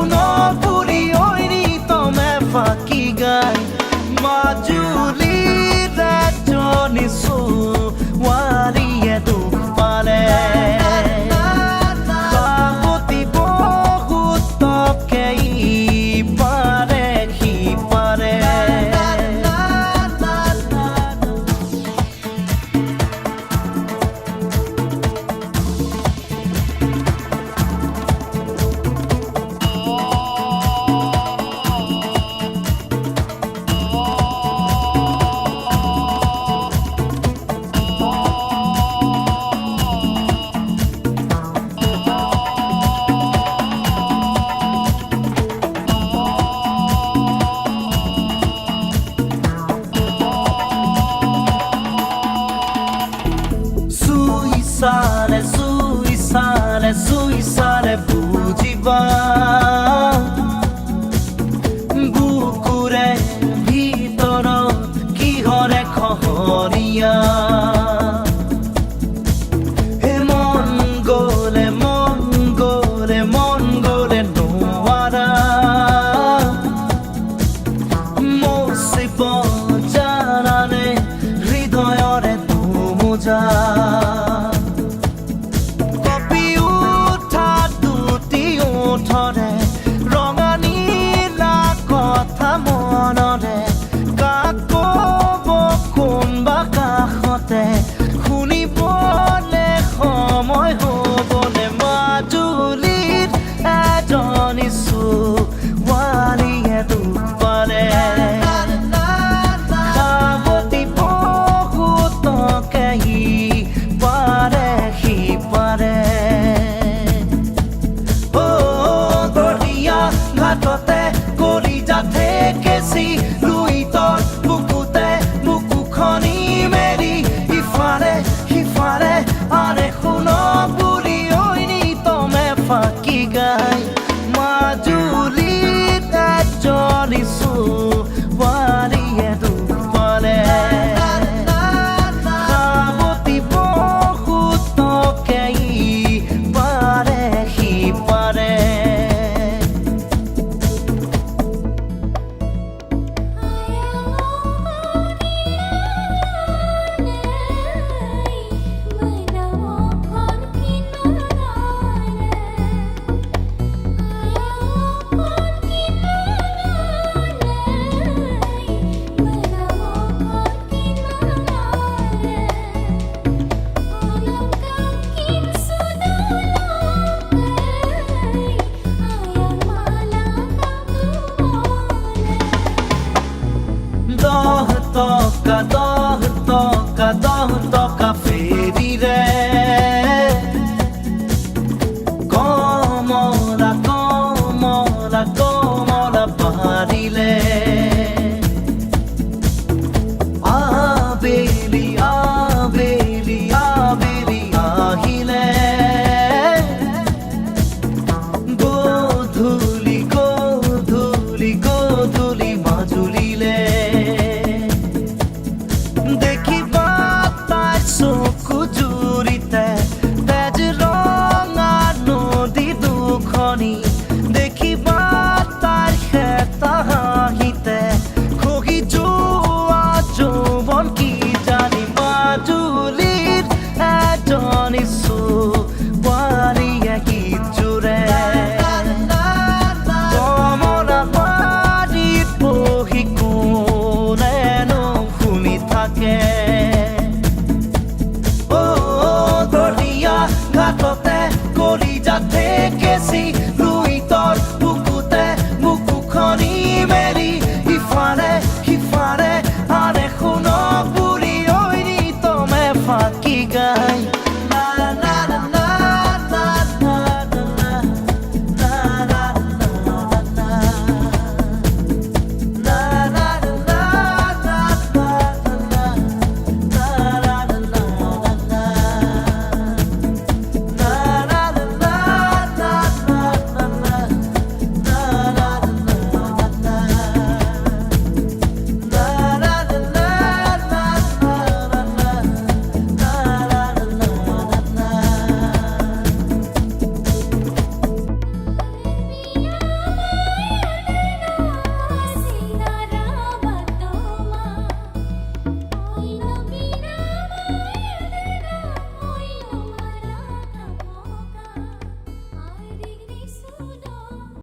শুনো পুরি ওইরি তমে ফাঁকি গাই মাজুলির রাজনিসু ওয়ারিয়ে দুখ পারে কাবতি বহুত তকেই পারে কি পারে Suisare bujiba Bukure vitoro kihore khohoria Mongole noara Mosibo janane hridoyore tumuja ৰঙানীলা কথা মনৰে কাকব কোনবা কাষতে শুনিবলে সময় হ'বলে মাজুলীত এজনী ছোৱালীয়ে দুখ পালে সাৱতি বহুতকে সি পাৰে ঘাটতে কৰি যাতে কেচি লুইতৰ বুকুতে বুকুখনি মেলি ইফালে সিফালে আৰে শুনো বুঢ়ী ঐনি তমে ফাঁকি গাই মাজুলীত এজনী ছোৱালীয়ে দুখ পালে সাৱতি বহুতকে পাৰে সি পাৰে Toca